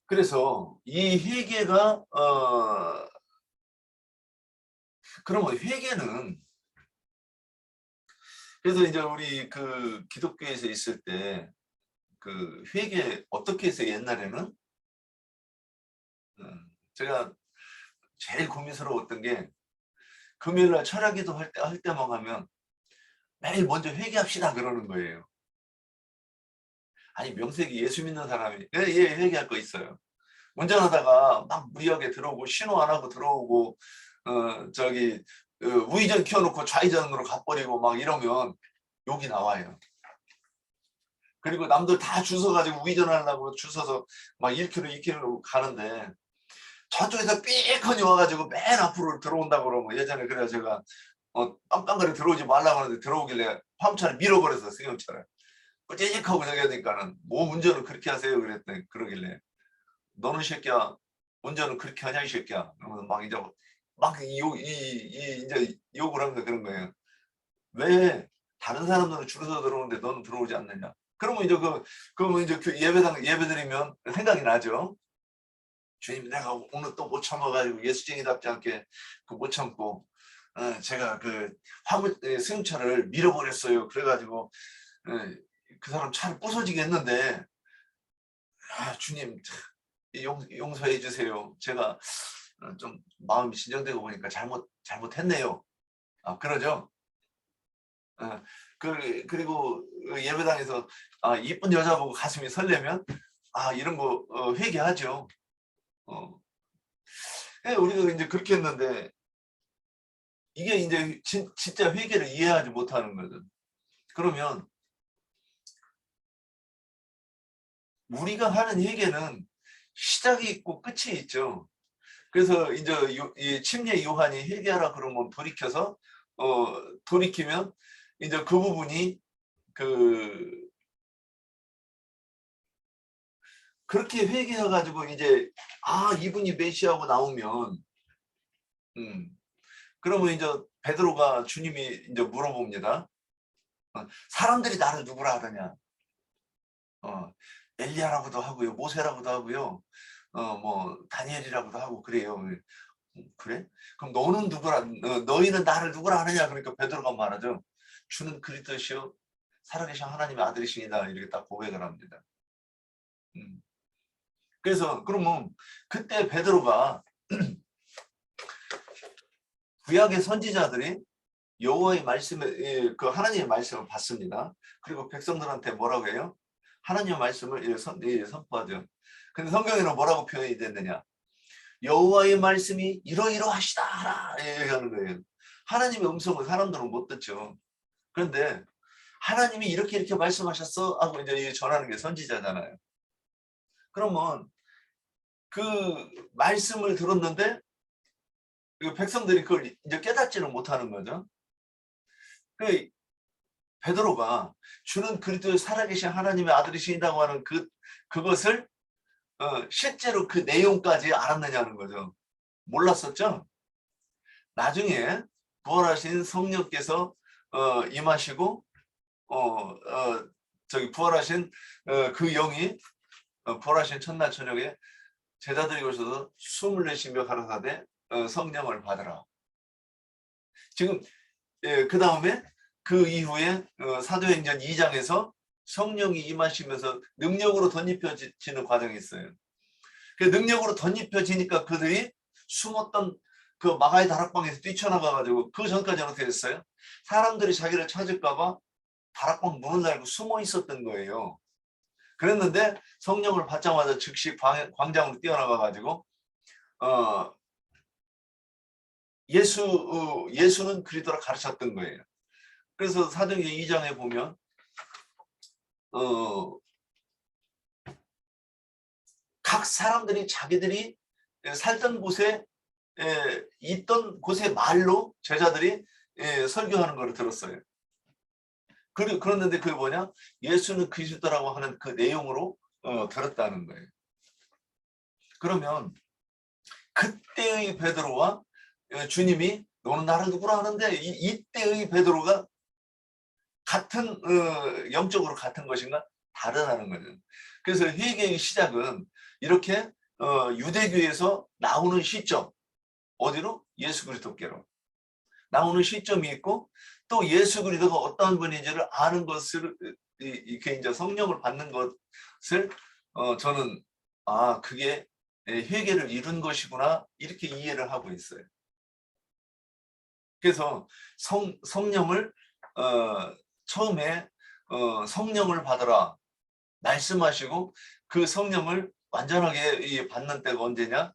그래서 이 회개가 그러면 회개는, 그래서 이제 우리 그 기독교에서 있을 때 그 회개 어떻게 해서 옛날에는 제가 제일 고민스러웠던 게 금요일날 철야기도 할 때만 하면 매일 먼저 회개합시다 그러는 거예요. 아니 명색이 예수 믿는 사람이 얘 회개할 거 있어요. 운전하다가 막 무리하게 들어오고 신호 안 하고 들어오고 저기 우회전 켜놓고 좌회전으로 가버리고 막 이러면 욕이 나와요. 그리고 남들 다 주워가지고 우회전하려고 주워서 막 1km, 2km 가는데 저쪽에서 삐커니 와가지고 맨 앞으로 들어온다고 그러면, 예전에 그래야 제가 깜깜거리 들어오지 말라고 하는데 들어오길래 화물차를 밀어버려서 승용차를 뿌직하고 저기 하니까는 뭐 운전을 그렇게 하세요 그랬더니 그러길래 너는 새끼야 운전을 그렇게 하냐 이 새끼야. 그러면 막 이제 이제 욕을 하면서 그런 거예요. 왜 다른 사람들은 줄어서 들어오는데 너는 들어오지 않느냐. 그러면 이제 그러면 이제 예배드리면 생각이 나죠. 주님, 내가 오늘 또 못 참아가지고 예수쟁이답지 않게 못 참고 제가 그 승용차를 밀어버렸어요. 그래가지고 그 사람 차를 부서지게 했는데 주님 용서해 주세요. 제가 좀 마음이 진정되고 보니까 잘못했네요. 그러죠. 그리고 예배당에서 이쁜 여자 보고 가슴이 설레면 이런 거 회개하죠. 우리가 이제 그렇게 했는데 이게 이제 진짜 회개를 이해하지 못하는 거거든. 그러면 우리가 하는 회개는 시작이 있고 끝이 있죠. 그래서 이제 이 침례 요한이 회개하라 그러면 돌이키면 이제 그 부분이 그렇게 회개해가지고 이제 이분이 메시아하고 나오면 그러면 이제 베드로가 주님이 이제 물어봅니다. 사람들이 나를 누구라 하더냐? 엘리야라고도 하고요, 모세라고도 하고요, 뭐 다니엘이라고도 하고 그래요. 그래? 그럼 너는 누구라? 너희는 나를 누구라 하느냐? 그러니까 베드로가 말하죠. 주는 그리스도시요 살아계신 하나님의 아들이시니다. 이렇게 딱 고백을 합니다. 그래서 그러면 그때 베드로가 구약의 선지자들이 여호와의 말씀을 그 하나님의 말씀을 받습니다. 그리고 백성들한테 뭐라고 해요? 하나님의 말씀을 선포하죠. 근데 성경에는 뭐라고 표현이 됐느냐? 여호와의 말씀이 이러이러하시다 하라 하는 거예요. 하나님의 음성을 사람들은 못 듣죠. 그런데 하나님이 이렇게 말씀하셨어 하고 이제 전하는 게 선지자잖아요. 그러면 그 말씀을 들었는데 그 백성들이 그걸 이제 깨닫지는 못하는 거죠. 그 베드로가 주는 그리스도의 살아계신 하나님의 아들이신다고 하는 그것을 실제로 그 내용까지 알았느냐는 거죠. 몰랐었죠. 나중에 부활하신 성령께서 임하시고 저기 부활하신 그 영이 부활하신 첫날 저녁에 제자들이 오셔서 숨을 내쉬며 가라사대 성령을 받으라. 지금 그 다음에 그 이후에 사도행전 2장에서 성령이 임하시면서 능력으로 덧입혀지는 과정이 있어요. 그 능력으로 덧입혀지니까 그들이 숨었던 그 마가의 다락방에서 뛰쳐나가가지고 그 전까지는 어떻게 됐어요? 사람들이 자기를 찾을까봐 다락방 문을 달고 숨어 있었던 거예요. 그랬는데 성령을 받자마자 즉시 광장으로 뛰어나가가지고 예수는 그리스도라 가르쳤던 거예요. 그래서 사도행전 2장에 보면 각 사람들이 자기들이 살던 곳에 있던 곳의 말로 제자들이 설교하는 걸 들었어요. 그랬는데 그게 뭐냐? 예수는 그리스도라고 하는 그 내용으로 들었다는 거예요. 그러면 그때의 베드로와 주님이 너는 나를 누구라 하는데 이때의 베드로가 같은 영적으로 같은 것인가? 다르다는 거죠. 그래서 회개의 시작은 이렇게 유대교에서 나오는 시점, 어디로? 예수 그리스도께로 나오는 시점이 있고 또 예수 그리스도가 어떠한 분인지를 아는 것을 이렇게 이제 성령을 받는 것을 저는 그게 회개를 이룬 것이구나 이렇게 이해를 하고 있어요. 그래서 성령을 처음에 성령을 받으라 말씀하시고 그 성령을 완전하게 받는 때가 언제냐?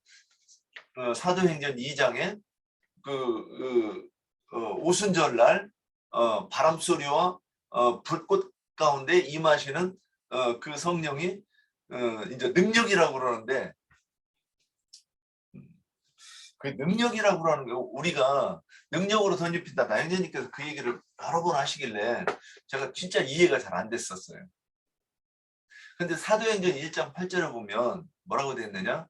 사도행전 2장에 오순절 날 바람 소리와 불꽃 가운데 임하시는 그 성령이 이제 능력이라고 그러는데 그 능력이라고 그러는 거 우리가 능력으로 덧입힌다. 나영재님께서 그 얘기를 여러 번 하시길래 제가 진짜 이해가 잘 안 됐었어요. 근데 사도행전 1장 8절을 보면 뭐라고 되어 있느냐?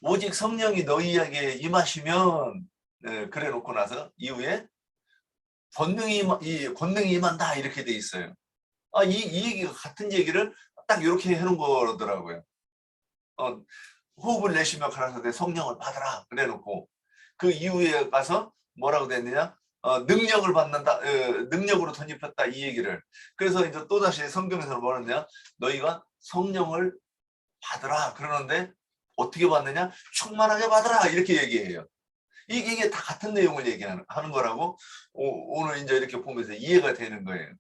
오직 성령이 너희에게 임하시면 그래 놓고 나서 이후에 권능이 임한다 이렇게 돼 있어요. 이 얘기가 같은 얘기를 딱 이렇게 해놓은 거더라고요. 호흡을 내쉬며 가라사대 성령을 받으라 그래 놓고 그 이후에 가서 뭐라고 됐느냐? 능력을 받는다, 능력으로 덧입혔다 이 얘기를. 그래서 이제 또 다시 성경에서 뭐라냐? 너희가 성령을 받으라 그러는데 어떻게 받느냐? 충만하게 받으라 이렇게 얘기해요. 이게 다 같은 내용을 얘기하는 거라고 오늘 이제 이렇게 보면서 이해가 되는 거예요.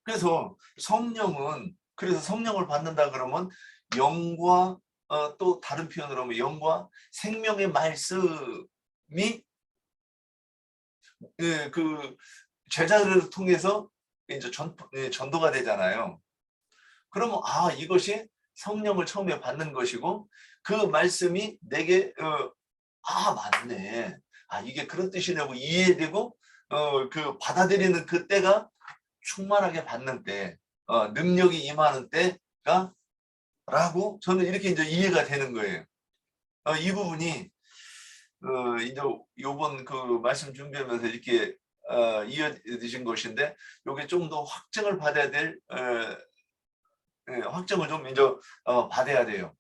그래서 그래서 성령을 받는다 그러면 영과 또 다른 표현으로 하면 영과 생명의 말씀이 그 제자들을 통해서 이제 전도가 되잖아요. 그러면 이것이 성령을 처음에 받는 것이고 그 말씀이 내게 맞네. 이게 그런 뜻이냐고 이해되고 그 받아들이는 그 때가 충만하게 받는 때, 능력이 임하는 때가 라고 저는 이렇게 이제 이해가 되는 거예요. 이 부분이 이제 요번 그 말씀 준비하면서 이렇게 이어지신 것인데 요게 좀 더 확증을 받아야 될 확증을 좀 이제 받아야 돼요.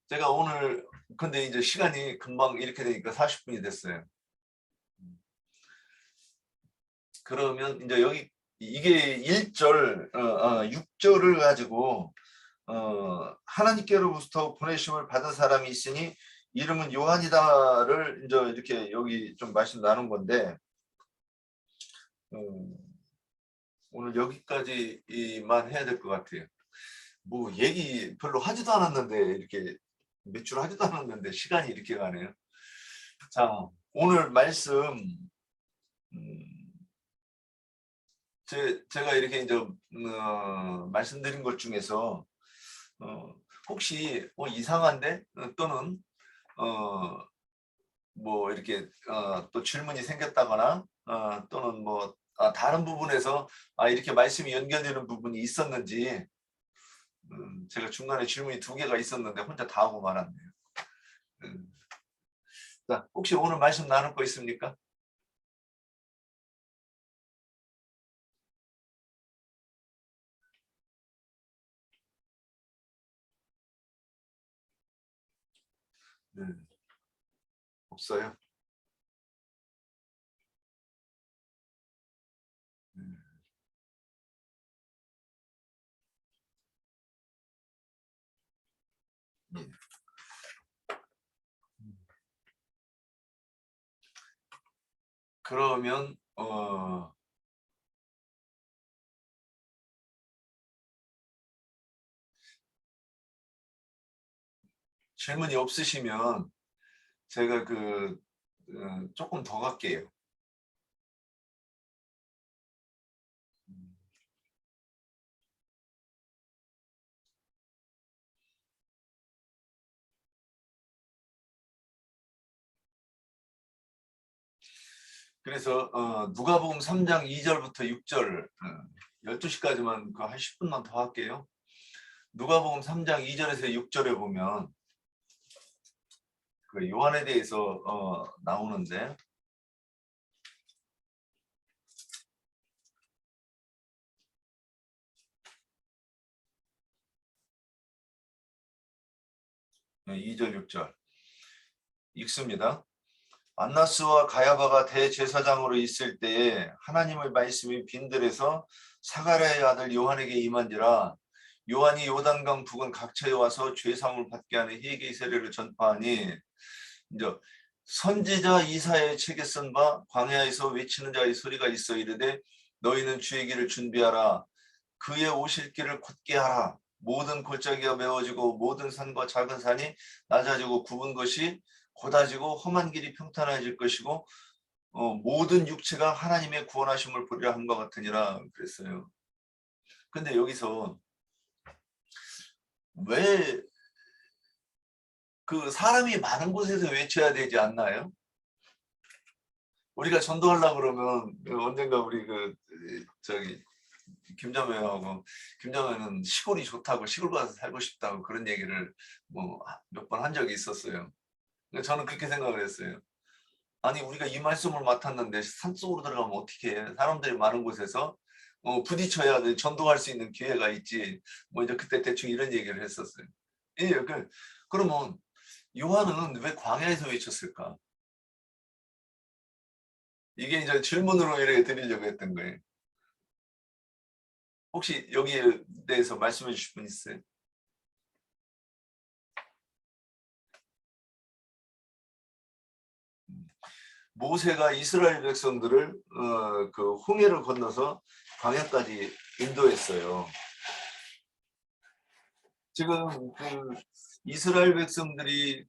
제가 오늘 근데 이제 시간이 금방 이렇게 되니까 40분이 됐어요. 그러면 이제 여기 이게 1절, 6절을 가지고 하나님께로부터 보내심을 받은 사람이 있으니 이름은 요한이다를 이제 이렇게 여기 좀 말씀 나눈 건데 오늘 여기까지만 해야 될 것 같아요. 뭐 얘기 별로 하지도 않았는데 이렇게 몇 줄 하지도 않았는데 시간이 이렇게 가네요. 자, 오늘 말씀 제가 이렇게 이제 말씀드린 것 중에서 혹시 이상한데 또는 뭐 이렇게 또 질문이 생겼다거나 또는 뭐 다른 부분에서 이렇게 말씀이 연결되는 부분이 있었는지 제가 중간에 질문이 2개가 있었는데 혼자 다 하고 말았네요. 자, 혹시 오늘 말씀 나눌 거 있습니까? 네. 없어요. 네. 예. 그러면 질문이 없으시면 제가 조금 더 갈게요. 그래서 누가복음 3장 2절부터 6절 12시까지만 한 10분만 더 할게요. 누가복음 3장 2절에서 6절에 보면 그 요한에 대해서 나오는데 네, 2절 6절 읽습니다. 안나스와 가야바가 대제사장으로 있을 때에 하나님의 말씀이 빈들에서 사가랴의 아들 요한에게 임한지라. 요한이 요단강 부근 각처에 와서 죄사함을 받게 하는 회개의 세례를 전파하니 이제 선지자 이사야의 책에 쓴 바 광야에서 외치는 자의 소리가 있어 이르되 너희는 주의 길을 준비하라. 그의 오실 길을 곧게 하라. 모든 골짜기가 메워지고 모든 산과 작은 산이 낮아지고 굽은 것이 곧아지고 험한 길이 평탄해질 것이고 모든 육체가 하나님의 구원하심을 보리라 한 것 같으니라 그랬어요. 근데 여기서 왜 그 사람이 많은 곳에서 외쳐야 되지 않나요? 우리가 전도하려고 그러면 언젠가 우리 저기 김자매하고 김자매는 시골이 좋다고 시골 가서 살고 싶다고 그런 얘기를 뭐 몇 번 한 적이 있었어요. 저는 그렇게 생각을 했어요. 아니 우리가 이 말씀을 맡았는데 산속으로 들어가면 어떻게 해? 사람들이 많은 곳에서 부딪혀야 전도할 수 있는 기회가 있지. 뭐 이제 그때 대충 이런 얘기를 했었어요. 예, 그러면 요한은 왜 광야에서 외쳤을까? 이게 이제 질문으로 이렇게 드리려고 했던 거예요. 혹시 여기에 대해서 말씀해 주실 분 있어요? 모세가 이스라엘 백성들을 그 홍해를 건너서 광야까지 인도했어요. 지금 이스라엘 백성들이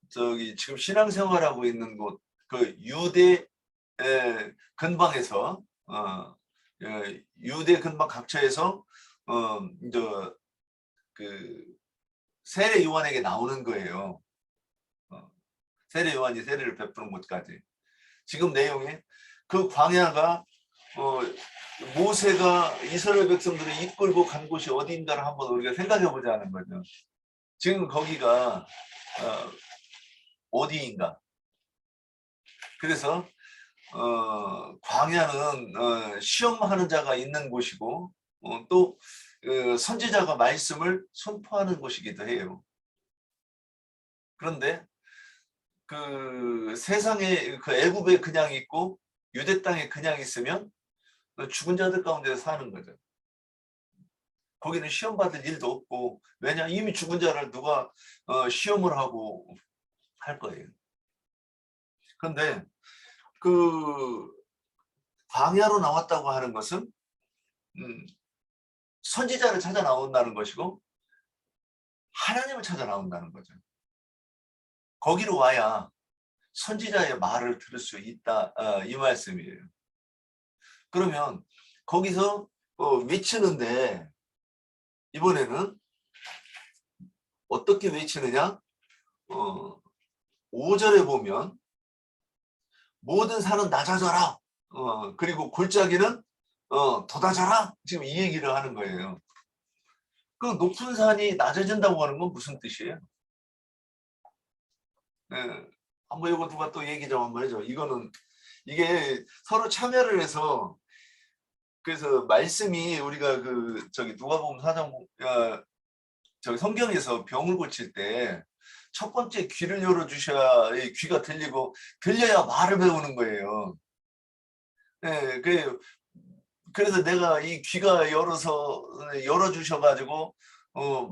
저기 지금 신앙생활하고 있는 곳 유대 근방에서 유대 근방 각처에서 이제 세례 요한에게 나오는 거예요. 세례 요한이 세례를 베푸는 곳까지. 지금 내용이 그 광야가 모세가 이스라엘 백성들을 이끌고 간 곳이 어디인가를 한번 우리가 생각해 보자는 거죠. 지금 거기가 어디인가? 그래서 광야는 시험하는 자가 있는 곳이고 또 선지자가 말씀을 선포하는 곳이기도 해요. 그런데 세상에 애굽에 그냥 있고 유대 땅에 그냥 있으면 죽은 자들 가운데 사는 거죠. 거기는 시험 받을 일도 없고 왜냐 이미 죽은 자를 누가 시험을 하고 할 거예요. 그런데 광야로 나왔다고 하는 것은 선지자를 찾아 나온다는 것이고 하나님을 찾아 나온다는 거죠. 거기로 와야 선지자의 말을 들을 수 있다, 이 말씀이에요. 그러면 거기서 외치는데 이번에는 어떻게 외치느냐? 5절에 보면 모든 산은 낮아져라. 그리고 골짜기는 돋아져라. 지금 이 얘기를 하는 거예요. 그 높은 산이 낮아진다고 하는 건 무슨 뜻이에요? 네. 한번 이거 누가 또 얘기 좀 한번 해줘. 이게 서로 참여를 해서 그래서 말씀이 우리가 누가복음 4장 저기 성경에서 병을 고칠 때 첫 번째 귀를 열어주셔야 이 귀가 들려야 말을 배우는 거예요. 네, 그래서 내가 이 귀가 열어주셔가지고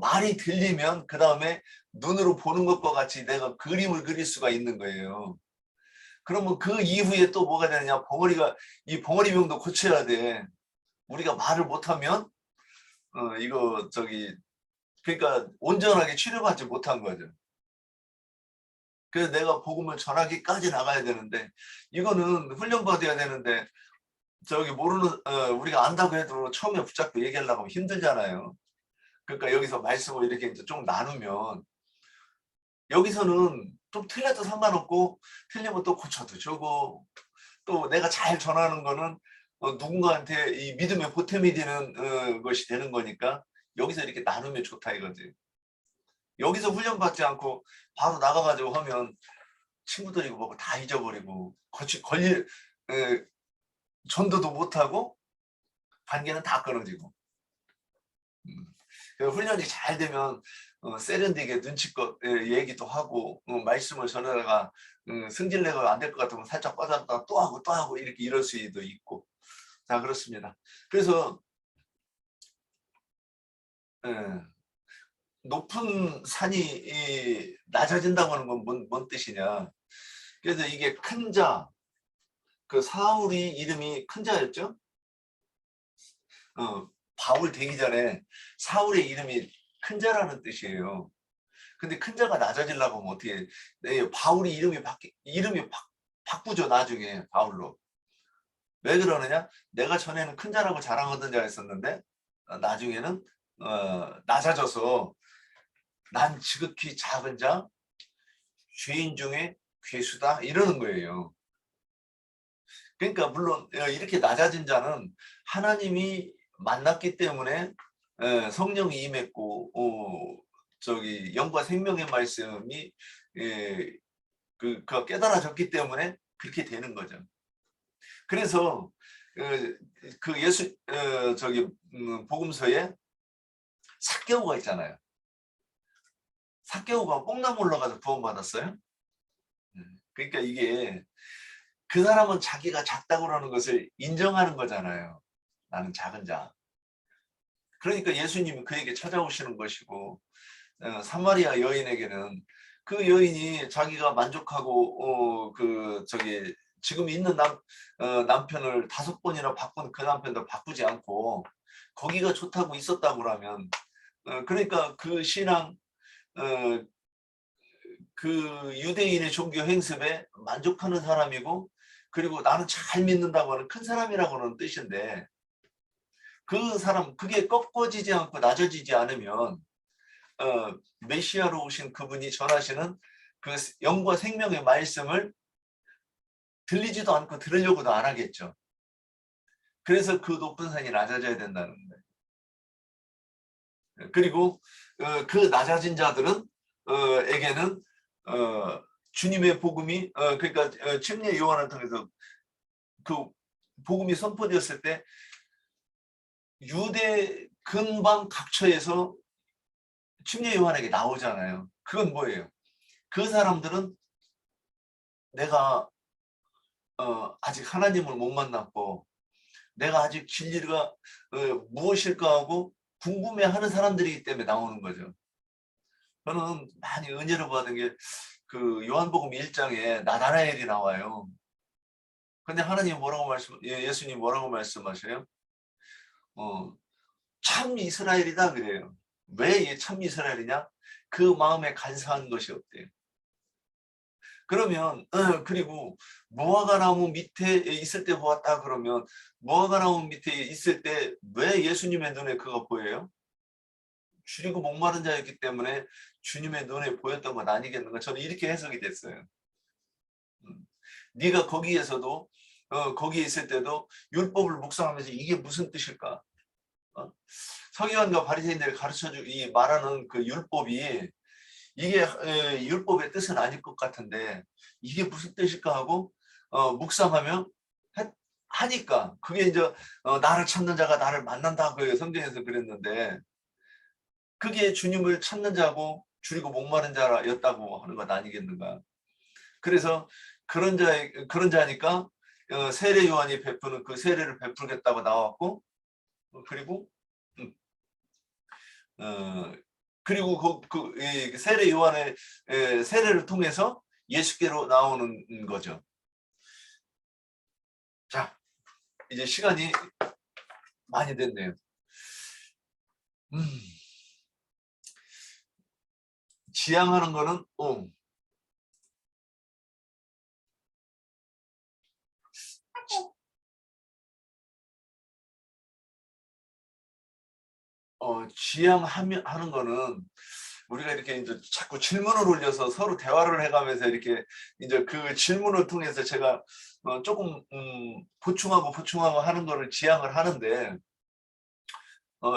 말이 들리면 그 다음에 눈으로 보는 것과 같이 내가 그림을 그릴 수가 있는 거예요. 그러면 그 이후에 또 뭐가 되느냐? 이 벙어리병도 고쳐야 돼. 우리가 말을 못하면 그러니까 온전하게 치료받지 못한 거죠. 그래서 내가 복음을 전하기까지 나가야 되는데 이거는 훈련받아야 되는데 우리가 안다고 해도 처음에 붙잡고 얘기하려고 하면 힘들잖아요. 그러니까 여기서 말씀을 이렇게 이제 좀 나누면 여기서는 좀 틀려도 상관없고 틀리면 또 고쳐도 주고 또 내가 잘 전하는 거는 누군가한테 이 믿음의 보탬이 되는 것이 되는 거니까 여기서 이렇게 나누면 좋다 이거지. 여기서 훈련받지 않고 바로 나가가지고 하면 친구들이 뭐고 다 잊어버리고 전도도 못하고 관계는 다 끊어지고. 훈련이 잘 되면 세련되게 눈치껏 얘기도 하고 말씀을 전하다가 승질내가 안 될 것 같으면 살짝 빠졌다가 또 하고 이렇게 이럴 수도 있고. 자, 그렇습니다. 그래서 높은 산이 낮아진다고 하는 건 뭔 뜻이냐. 그래서 이게 큰 자, 사울이 이름이 큰 자였죠. 바울 되기 전에 사울의 이름이 큰 자라는 뜻이에요. 근데 큰 자가 낮아지려고 하면 어떻게 바울이 이름이 바꾸죠. 나중에 바울로. 왜 그러느냐? 내가 전에는 큰 자라고 자랑하던 자가 있었는데 나중에는 낮아져서 난 지극히 작은 자, 죄인 중에 괴수다 이러는 거예요. 그러니까 물론 이렇게 낮아진 자는 하나님이 만났기 때문에 성령이 임했고 영과 생명의 말씀이 그 깨달아졌기 때문에 그렇게 되는 거죠. 그래서 복음서에 삭개오가 있잖아요. 삭개오가 뽕나무 올라가서 구원받았어요. 그러니까 이게 그 사람은 자기가 작다고 하는 것을 인정하는 거잖아요. 나는 작은 자. 그러니까 예수님이 그에게 찾아오시는 것이고 사마리아 여인에게는 그 여인이 자기가 만족하고 지금 있는 남편을 5번이나 바꾼 그 남편도 바꾸지 않고 거기가 좋다고 있었다고 하면 그러니까 그 신앙 그 유대인의 종교 행습에 만족하는 사람이고 그리고 나는 잘 믿는다고 하는 큰 사람이라고 하는 뜻인데 그 사람 그게 꺾어지지 않고 낮아지지 않으면 메시아로 오신 그분이 전하시는 그 영과 생명의 말씀을 들리지도 않고 들으려고도 안 하겠죠. 그래서 그 높은 산이 낮아져야 된다는 거예요. 그리고 그 낮아진 자들은 에게는 주님의 복음이 그러니까 침례 요한을 통해서 그 복음이 선포되었을 때 유대 근방 각처에서 침례 요한에게 나오잖아요. 그건 뭐예요? 그 사람들은 내가 아직 하나님을 못 만났고 내가 아직 진리가 무엇일까 하고 궁금해하는 사람들이기 때문에 나오는 거죠. 저는 많이 은혜를 받은 게 그 요한복음 1장에 나다나엘이 나와요. 근데 하나님 예수님 뭐라고 말씀하셔요? 참 이스라엘이다 그래요. 왜 참 이스라엘이냐? 그 마음에 간사한 것이 없대요. 그러면 그리고 무화과나무 밑에 있을 때 보았다 그러면 무화과나무 밑에 있을 때 왜 예수님의 눈에 그거 보여요? 줄이고 목마른 자였기 때문에 주님의 눈에 보였던 것 아니겠는가? 저는 이렇게 해석이 됐어요. 네가 거기에서도 거기에 있을 때도 율법을 묵상하면서 이게 무슨 뜻일까? 서기관과 바리새인들이 가르쳐주고 이 말하는 그 율법이 이게 율법의 뜻은 아닐 것 같은데 이게 무슨 뜻일까 하고 묵상하며 하니까 그게 이제 나를 찾는 자가 나를 만난다 그 성경에서 그랬는데 그게 주님을 찾는 자고 줄이고 목마른 자였다고 하는 것 아니겠는가? 그래서 그런 자니까 세례 요한이 베푸는 그 세례를 베풀겠다고 나왔고 그리고 그리고 그 세례 요한의 세례를 통해서 예수께로 나오는 거죠. 자, 이제 시간이 많이 됐네요. 지향하는 거는 지향하는 거는 우리가 이렇게 이제 자꾸 질문을 올려서 서로 대화를 해가면서 이렇게 이제 그 질문을 통해서 제가 조금 보충하고 하는 거를 지향을 하는데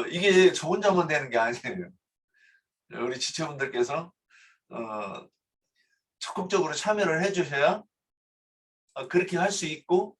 이게 저 혼자만 되는 게 아니에요. 우리 지체분들께서 적극적으로 참여를 해주셔야 그렇게 할 수 있고